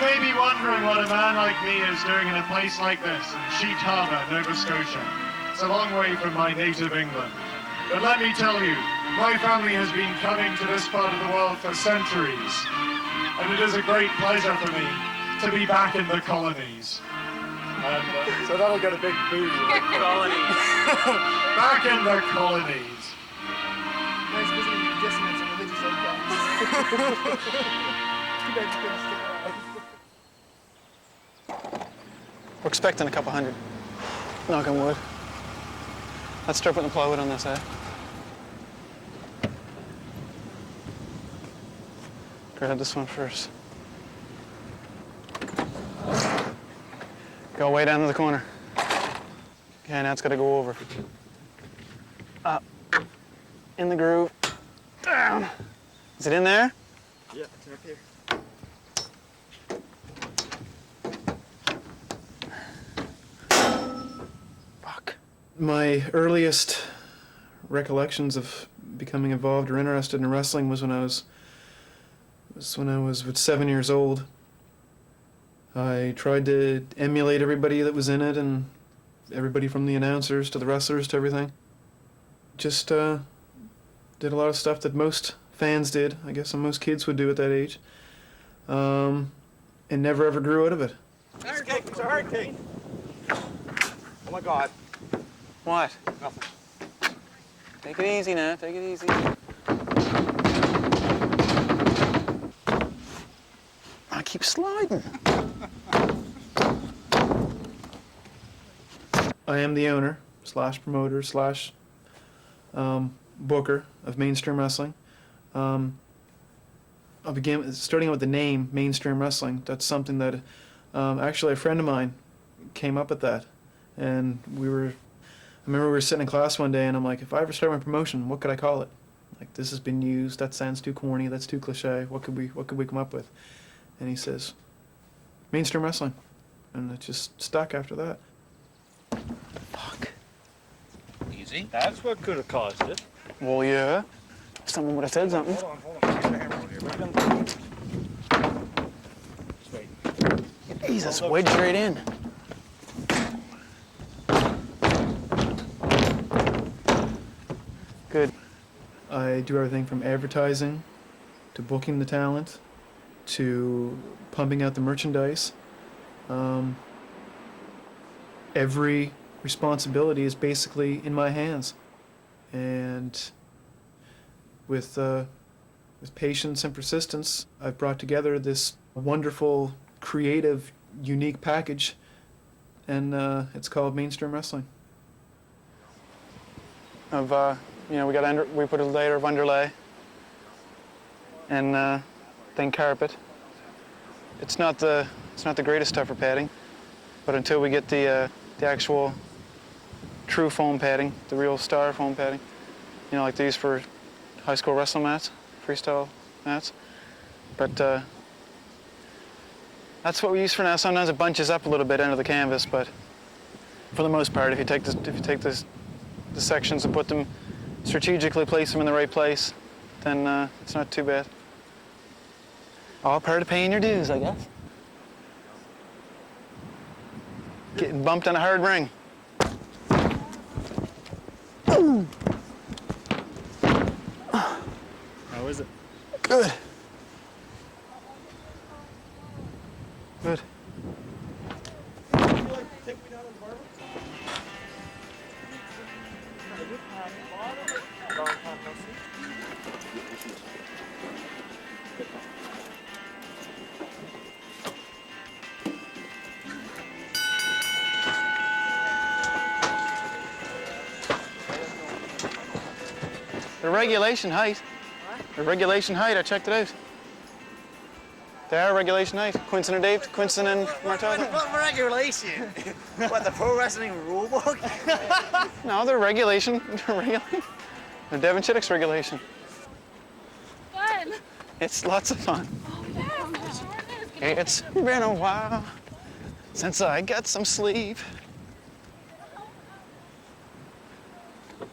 may be wondering what a man like me is doing in a place like this, in Sheet Harbour, Nova Scotia. It's a long way from my native England. But let me tell you, my family has been coming to this part of the world for centuries. And it is a great pleasure for me to be back in the colonies. And, so that'll get a big boost. Colonies. Back in the colonies. Nice visiting dissonance and religious outcasts. Too bad you couldn't stick around. We're expecting a couple hundred. Knock on wood. Let's start putting the plywood on this, eh? Grab this one first. Go way down to the corner. Okay, now it's got to go over. Up. In the groove. Down. Is it in there? Yeah, it's up here. Fuck. My earliest recollections of becoming involved or interested in wrestling was when I was 7 years old. I tried to emulate everybody that was in it, and everybody from the announcers to the wrestlers to everything. Just did a lot of stuff that most fans did, I guess, and most kids would do at that age, and never ever grew out of it. It's a hurricane. Oh my God. What? Nothing. Take it easy now, take it easy. I keep sliding. I am the owner, / promoter, / booker of mainstream wrestling. I began starting out with the name mainstream wrestling. That's something that actually a friend of mine came up with that, and I remember we were sitting in class one day, and I'm like, if I ever start my promotion, what could I call it? Like, this has been used. That sounds too corny. That's too cliche. What could we come up with? And he says, mainstream wrestling, and it just stuck after that. Fuck. Easy. That's what could have caused it. Well, yeah. Someone would have said something. Hold on. Get the hammer over here. Just wait. Jesus, wedged right in. Good. I do everything from advertising to booking the talent to pumping out the merchandise. Every responsibility is basically in my hands, and with patience and persistence, I've brought together this wonderful, creative, unique package, and it's called mainstream wrestling. We put a layer of underlay, and then carpet. It's not the greatest stuff for padding, but until we get the actual true foam padding, the real star foam padding, like these for high school wrestling mats, freestyle mats. But that's what we use for now. Sometimes it bunches up a little bit under the canvas, but for the most part, if you take the sections and put them strategically, place them in the right place, then it's not too bad. All part of paying your dues, I guess. Getting bumped on a hard ring. How is it? Good. Good. The regulation height. What? The regulation height, I checked it out. They are regulation height. Quinson and Dave, Quinson and Martel. What regulation? What, the pro wrestling rule book? No, they're regulation. They're Devon Chittick's regulation. Fun. It's lots of fun. Oh, yeah, I'm sure it is. It's been a while since I got some sleep.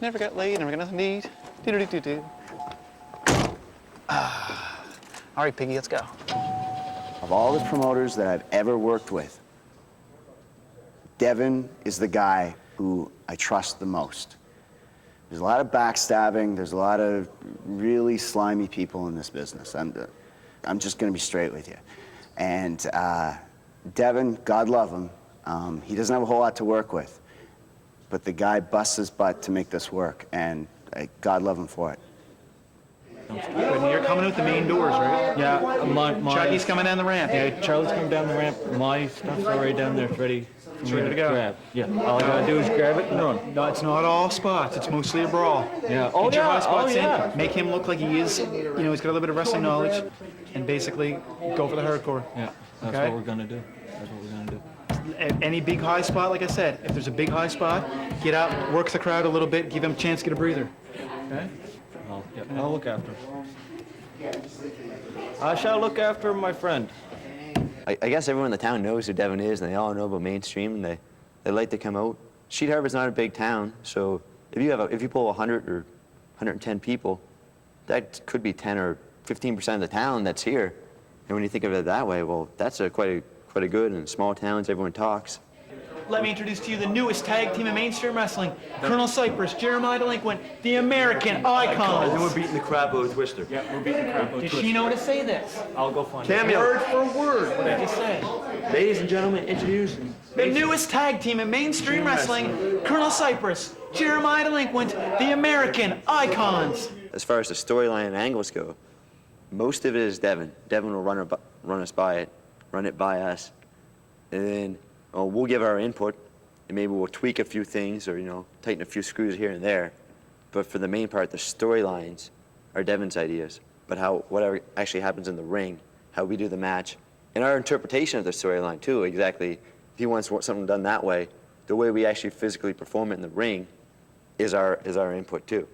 Never got laid, never got nothing to eat. Do-do-do-do-do. All right, Piggy, let's go. Of all the promoters that I've ever worked with, Devin is the guy who I trust the most. There's a lot of backstabbing. There's a lot of really slimy people in this business. I'm just going to be straight with you. And Devin, God love him, he doesn't have a whole lot to work with. But the guy busts his butt to make this work, and God love him for it. You're coming out the main doors, right? Yeah, Chucky's coming down the ramp. Yeah, Charlie's coming down the ramp. My stuff's already down there. It's ready. It's ready to go. Grab. Yeah, all I gotta do is grab it and run. No, it's not all spots. It's mostly a brawl. Yeah. Get your high spots in. Make him look like he is, he's got a little bit of wrestling knowledge, and basically go for the hardcore. Yeah, that's Okay. what we're gonna do. That's what we're gonna do. Any big high spot, like I said, if there's a big high spot, get out, work the crowd a little bit, give him a chance to get a breather. Okay? I'll look after him. I shall look after my friend. I guess everyone in the town knows who Devin is, and they all know about mainstream, and they like to come out. Sheet Harbor's not a big town, so if you pull 100 or 110 people, that could be 10 or 15% of the town that's here. And when you think of it that way, well, that's quite a good. In small towns, everyone talks. Let me introduce to you the newest tag team in mainstream wrestling, Colonel Cypress, Jeremiah Delinquent, the American Icons. And we're beating the crap out of Twister. Yeah, we're beating the crap out of Did Twister. she know to say this? I'll go find Cameo. Word for word, what did you say? Ladies and gentlemen, introducing The newest tag team in mainstream wrestling, Colonel Cypress, Jeremiah Delinquent, the American Icons. As far as the storyline and angles go, most of it is Devin. Devin will run it by us, and then we'll give our input, and maybe we'll tweak a few things or tighten a few screws here and there. But for the main part, the storylines are Devin's ideas. But whatever actually happens in the ring, how we do the match, and our interpretation of the storyline too. Exactly, if he wants something done that way, the way we actually physically perform it in the ring is our input too.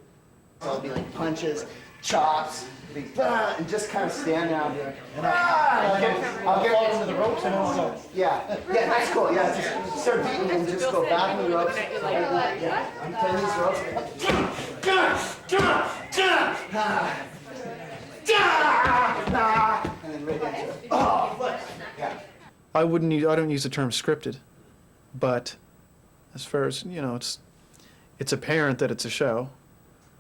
I'll be like punches, chops, big and just kind of stand down here. And I'll get into the ropes and also. Yeah, that's cool. Yeah, just start beating and just go back in the ropes. Yeah, I'm playing these ropes. And then right into it. Oh, yeah. I don't use the term scripted, but as far as, it's apparent that it's a show,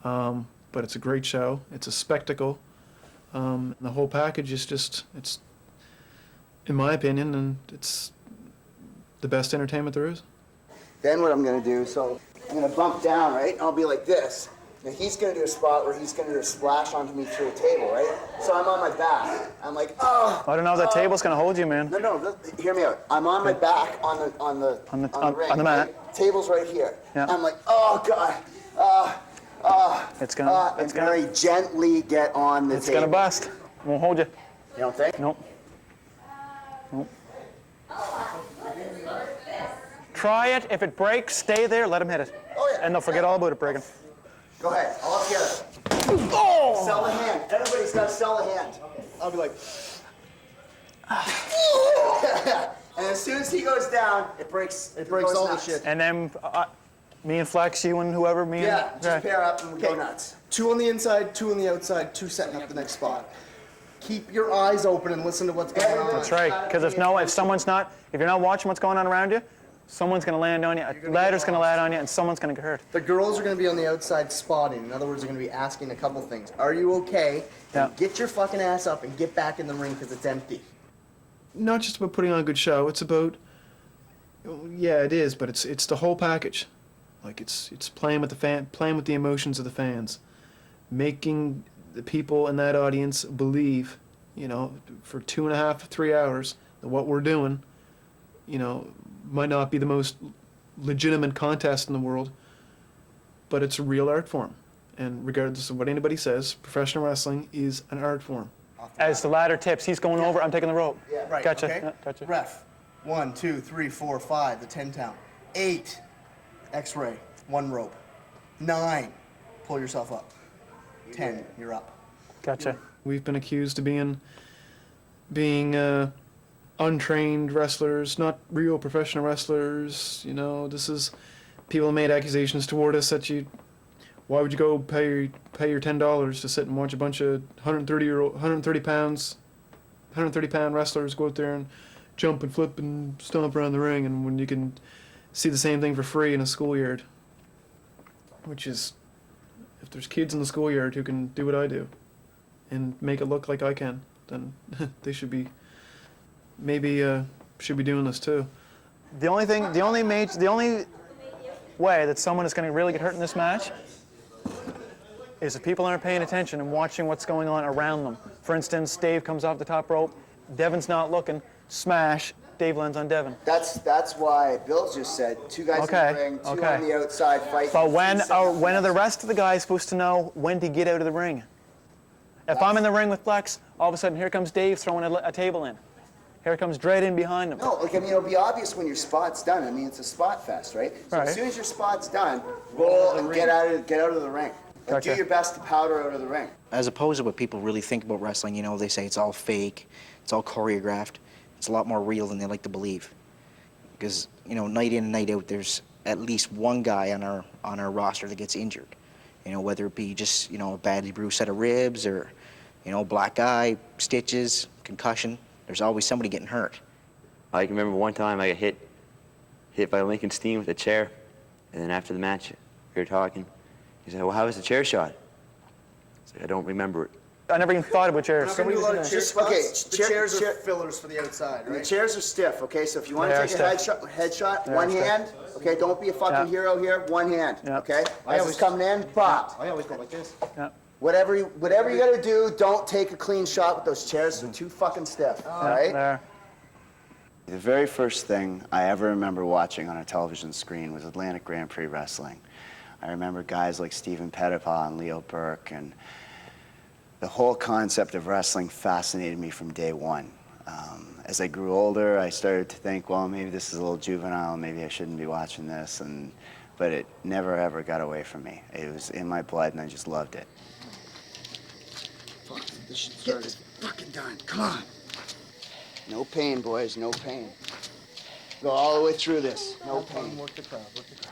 but it's a great show. It's a spectacle. The whole package is it's, in my opinion, and it's the best entertainment there is. Then what I'm gonna do, so I'm gonna bump down, right? I'll be like this. Now he's gonna do a spot where he's gonna do a splash onto me through a table, right? So I'm on my back. I'm like, oh. I don't know if that table's gonna hold you, man. No, hear me out. I'm on my back on the ring. On the mat. Right? Table's right here. Yeah. I'm like, oh god. It's gonna very gently get on the it's table. gonna bust. Won't hold you. You don't think? Nope. Nope. Try it. If it breaks, stay there. Let him hit it. Oh yeah. And they'll forget all about it breaking. Go ahead. All together. Oh! Sell the hand. Everybody's got to sell the hand. I'll be like. And as soon as he goes down, it breaks. It breaks all the shit. And then me and Flex, you and whoever, me Yeah, and just pair up and we go nuts. 2 on the inside, 2 on the outside, 2 setting up the next spot. Keep your eyes open and listen to what's going on. That's right. Because if you're not watching what's going on around you, someone's gonna land on you. A ladder's gonna land on you, and someone's gonna get hurt. The girls are going to be on the outside spotting. In other words, they're going to be asking a couple things. Are you okay? Yeah. And get your fucking ass up and get back in the ring because it's empty. Not just about putting on a good show. It's about, yeah, it is, but it's the whole package. Like it's playing with playing with the emotions of the fans, making the people in that audience believe, for 2.5 to 3 hours that what we're doing, might not be the most legitimate contest in the world, but it's a real art form. And regardless of what anybody says, professional wrestling is an art form. As the ladder tips, he's going over. I'm taking the rope. Yeah, right. Gotcha. Okay. Yeah, gotcha. Ref. 1, 2, 3, 4, 5. The 10 count. 8. X-ray. 1 rope. 9. Pull yourself up. 10. You're up. Gotcha. We've been accused of being untrained wrestlers, not real professional wrestlers. This is people made accusations toward us that why would you go pay your $10 to sit and watch a bunch of 130 pounds 130-pound wrestlers go out there and jump and flip and stomp around the ring, and when you can see the same thing for free in a schoolyard, which is, if there's kids in the schoolyard who can do what I do and make it look like I can, then they should be doing this too. The only way that someone is going to really get hurt in this match is if people aren't paying attention and watching what's going on around them. For instance, Dave comes off the top rope, Devin's not looking, smash, Dave lands on Devin. That's why Bill just said 2 guys in the ring, 2 on the outside fighting. But when are the rest of the guys supposed to know when to get out of the ring? If I'm in the ring with Flex, all of a sudden here comes Dave throwing a table in. Here comes Dredd in behind him. No, like, I mean, it'll be obvious when your spot's done. I mean, it's a spot fest, right? So as soon as your spot's done, roll and get out of the ring. Like, do your best to powder out of the ring. As opposed to what people really think about wrestling, you know, they say it's all fake, it's all choreographed. It's a lot more real than they like to believe. Because, you know, night in and night out, there's at least one guy on our roster that gets injured. You know, whether it be just, you know, a badly bruised set of ribs or, you know, black eye, stitches, concussion. There's always somebody getting hurt. I can remember one time I got hit by Lincoln Steen with a chair, and then after the match, we were talking. He said, "Well, how was the chair shot?" I said, "I don't remember it." I never even thought about chairs. The chairs are fillers for the outside, right? The chairs are stiff, okay? So if you want to take a headshot, one hand, okay? Don't be a fucking hero here, one hand, okay? As it's coming in, pop. I always go like this. Yeah. Whatever you gotta do, don't take a clean shot with those chairs. They're too fucking stiff, all right? There. The very first thing I ever remember watching on a television screen was Atlantic Grand Prix Wrestling. I remember guys like Stephen Pettipaw and Leo Burke, and the whole concept of wrestling fascinated me from day one. As I grew older, I started to think, well, maybe this is a little juvenile, maybe I shouldn't be watching this, but it never ever got away from me. It was in my blood and I just loved it. Fuck, this shit started. Get this fucking done, come on. No pain, boys, no pain. Go all the way through this, no pain. Work the crowd, work the crowd.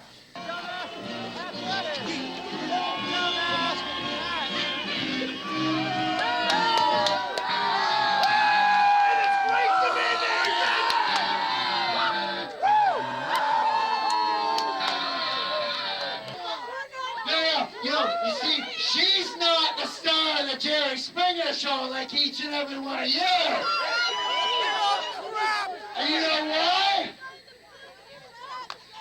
You see, she's not the star of the Jerry Springer show like each and every one of you. And you know why?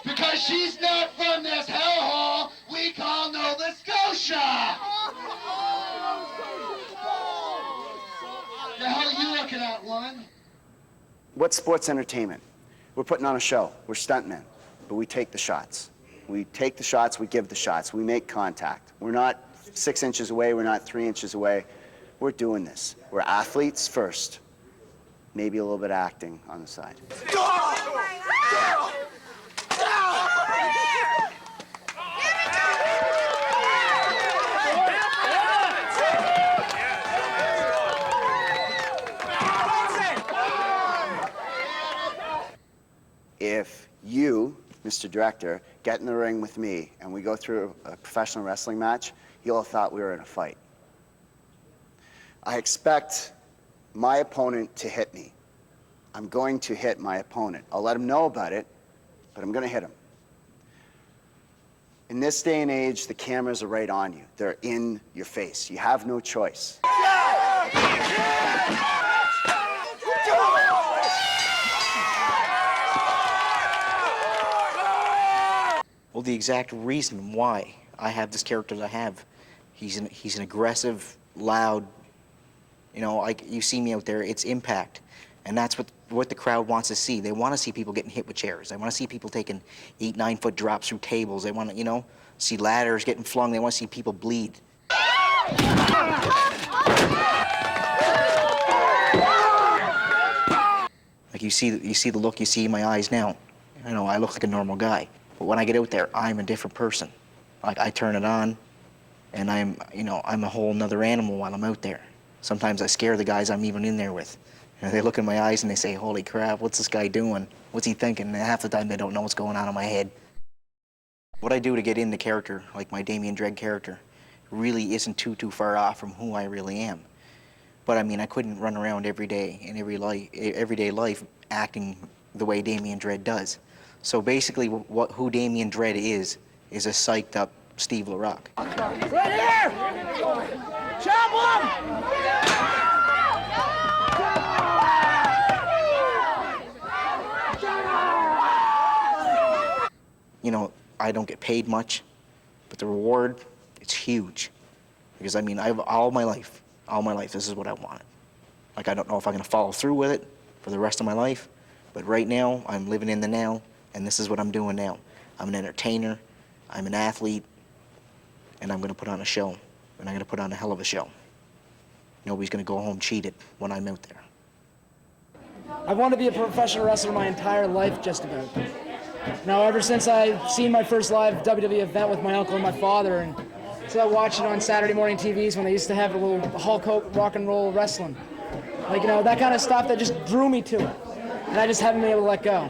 Because she's not from this hellhole we call Nova Scotia. The hell are you looking at, woman? What's sports entertainment? We're putting on a show. We're stuntmen, but we take the shots. We take the shots, we give the shots, we make contact. We're not 6 inches away, we're not 3 inches away. We're doing this. We're athletes first, maybe a little bit of acting on the side. If you, Mr. Director, get in the ring with me and we go through a professional wrestling match, you'll have thought we were in a fight. I expect my opponent to hit me. I'm going to hit my opponent. I'll let him know about it, but I'm going to hit him. In this day and age, the cameras are right on you. They're in your face. You have no choice. Well, the exact reason why I have this character that I have, he's an aggressive, loud, you know, like you see me out there, it's impact. And that's what the crowd wants to see. They want to see people getting hit with chairs. They want to see people taking 8, 9 foot drops through tables. They want to, you know, see ladders getting flung. They want to see people bleed. Like you see the look you see in my eyes now. You know, I look like a normal guy. But when I get out there, I'm a different person. Like, I turn it on, and I'm a whole nother animal while I'm out there. Sometimes I scare the guys I'm even in there with. You know, they look in my eyes and they say, holy crap, what's this guy doing? What's he thinking? And half the time they don't know what's going on in my head. What I do to get into character, like my Damien Dredd character, really isn't too far off from who I really am. But I mean, I couldn't run around every day in everyday life acting the way Damien Dredd does. So basically, who Damien Dredd is a psyched up Steve LaRock. Right here! Chop him! You know, I don't get paid much, but the reward, it's huge. Because I mean, all my life, this is what I wanted. Like, I don't know if I'm gonna follow through with it for the rest of my life, but right now, I'm living in the now, and this is what I'm doing now. I'm an entertainer, I'm an athlete, and I'm gonna put on a show, and I'm gonna put on a hell of a show. Nobody's gonna go home cheated when I'm out there. I've wanted to be a professional wrestler my entire life, just about. Now, ever since I seen my first live WWE event with my uncle and my father, and so I watched it on Saturday morning TVs when they used to have a little Hulk Hogan rock and roll wrestling. Like, you know, that kind of stuff that just drew me to it. And I just haven't been able to let go.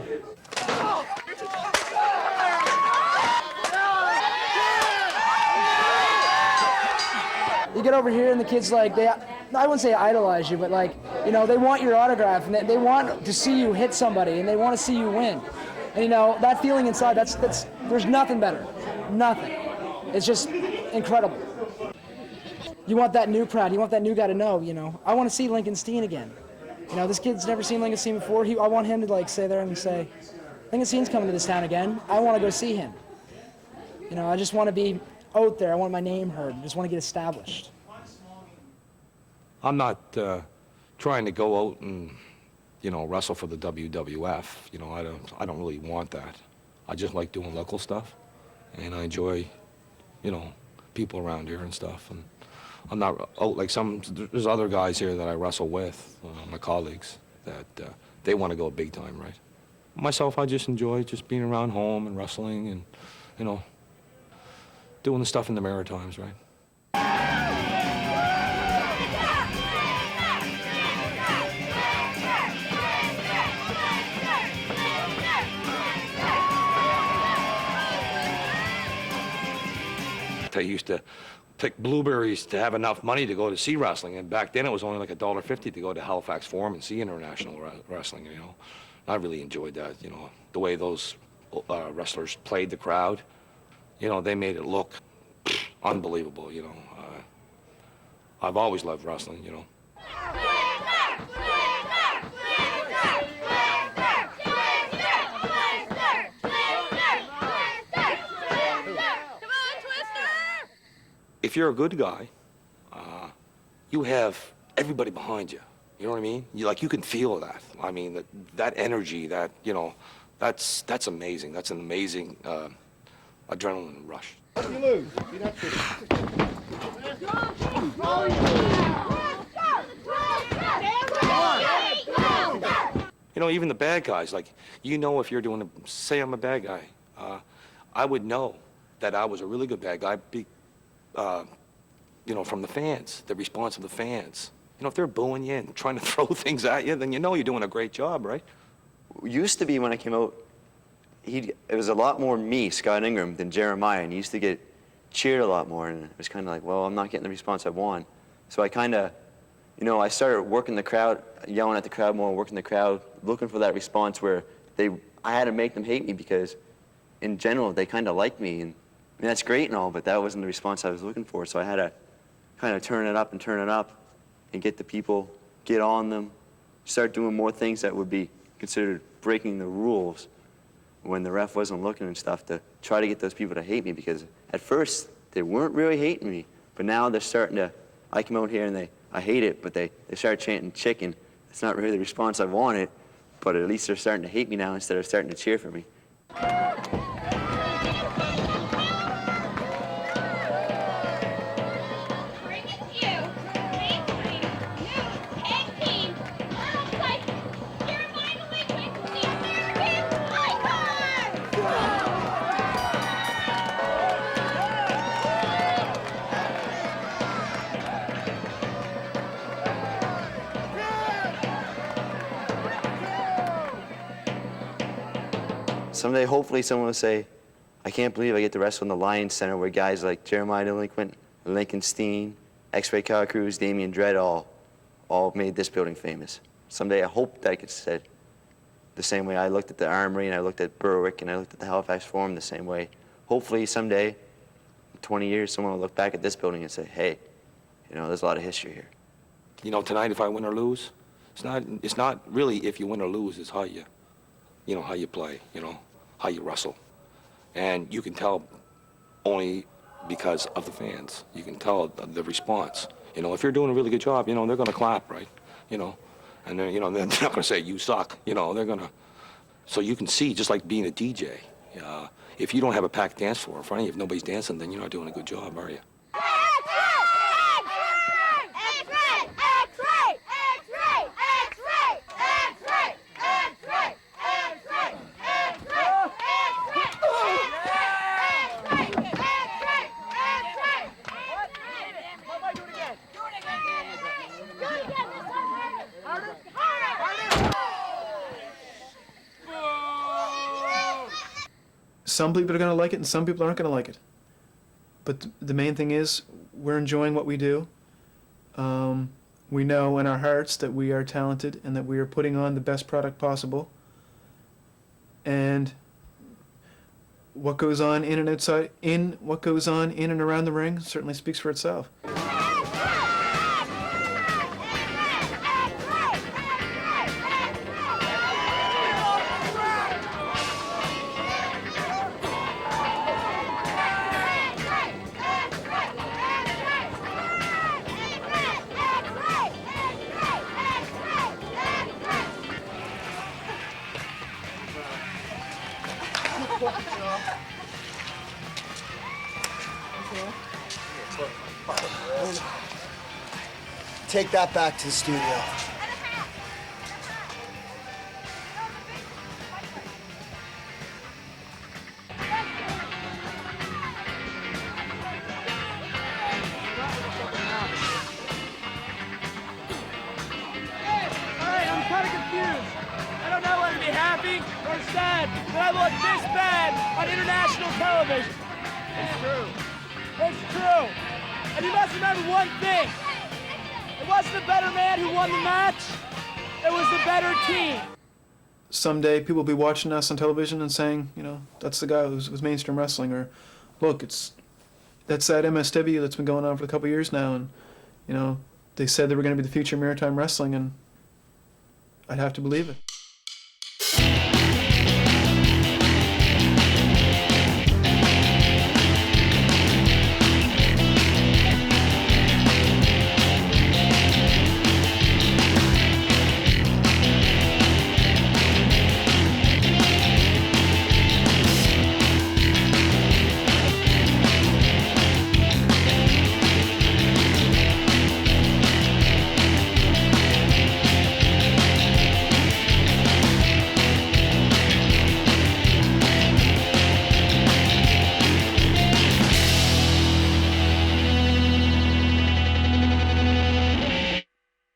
You get over here and the kids, like, I wouldn't say idolize you, but, like, you know, they want your autograph and they want to see you hit somebody and they want to see you win. And, you know, that feeling inside, there's nothing better. Nothing. It's just incredible. You want that new crowd, you want that new guy to know, you know, I want to see Lincoln Steen again. You know, this kid's never seen Lincoln Steen before. I want him to, like, sit there and say, Lincoln Steen's coming to this town again. I want to go see him. You know, I just want to be out there. I want my name heard. I just want to get established. I'm not trying to go out and, you know, wrestle for the WWF. You know, I don't really want that. I just like doing local stuff, and I enjoy, you know, people around here and stuff. And I'm not out like there's other guys here that I wrestle with, my colleagues, that they want to go big time, right? Myself, I just enjoy just being around home and wrestling and, you know, doing the stuff in the Maritimes, right? I used to pick blueberries to have enough money to go to see wrestling, and back then it was only like $1.50 to go to Halifax Forum and see international wrestling, you know. I really enjoyed that, you know, the way those wrestlers played the crowd. You know, they made it look unbelievable, you know. I've always loved wrestling, you know. If you're a good guy, you have everybody behind you. You know what I mean? You can feel that. I mean, that energy, that, you know, that's amazing. That's an amazing adrenaline rush. You lose. You're not You know, even the bad guys, like, you know, if you're doing say I'm a bad guy, I would know that I was a really good bad guy, you know, from the fans, the response of the fans. You know, if they're booing you and trying to throw things at you, then you know you're doing a great job, right? Used to be when I came out, it was a lot more me, Scott Ingram, than Jeremiah, and he used to get cheered a lot more, and it was kind of like, well, I'm not getting the response I want. So I kind of, you know, I started working the crowd, yelling at the crowd more, working the crowd, looking for that response where I had to make them hate me because, in general, they kind of liked me, and I mean, that's great and all, but that wasn't the response I was looking for, so I had to kind of turn it up and get the people, get on them, start doing more things that would be considered breaking the rules when the ref wasn't looking and stuff, to try to get those people to hate me, because at first they weren't really hating me, but now they're starting to, I come out here and I hate it, but they start chanting chicken. It's not really the response I wanted, but at least they're starting to hate me now instead of starting to cheer for me. Someday, hopefully, someone will say, I can't believe I get to wrestle in the Lions Center where guys like Jeremiah Delinquent, Lincoln Steen, X-Ray Car Cruz, Damien Dredd all all made this building famous. Someday I hope that I could say the same way I looked at the Armory and I looked at Berwick and I looked at the Halifax Forum the same way. Hopefully someday, in 20 years, someone will look back at this building and say, hey, you know, there's a lot of history here. You know, tonight if I win or lose, it's not really if you win or lose, it's how you know, how you play, you know, how you wrestle. And you can tell only because of the fans. You can tell the response. You know, if you're doing a really good job, you know, they're going to clap, right? You know, and they're, you know, they're not going to say, you suck. You know, they're going to... So you can see, just like being a DJ, if you don't have a packed dance floor in front of you, if nobody's dancing, then you're not doing a good job, are you? Some people are going to like it and some people aren't going to like it. But the main thing is we're enjoying what we do. We know in our hearts that we are talented and that we are putting on the best product possible. And what goes on in and outside, what goes on in and around the ring certainly speaks for itself. Take that back to the studio. I'm kind of confused. I don't know whether to be happy or sad that I look this bad on international television. It's true. It's true. And you must remember one thing. It wasn't the better man who won the match. It was the better team. Someday people will be watching us on television and saying, you know, that's the guy who's mainstream wrestling, or look, that's that MSW that's been going on for a couple of years now, and you know, they said they were going to be the future of maritime wrestling, and I'd have to believe it.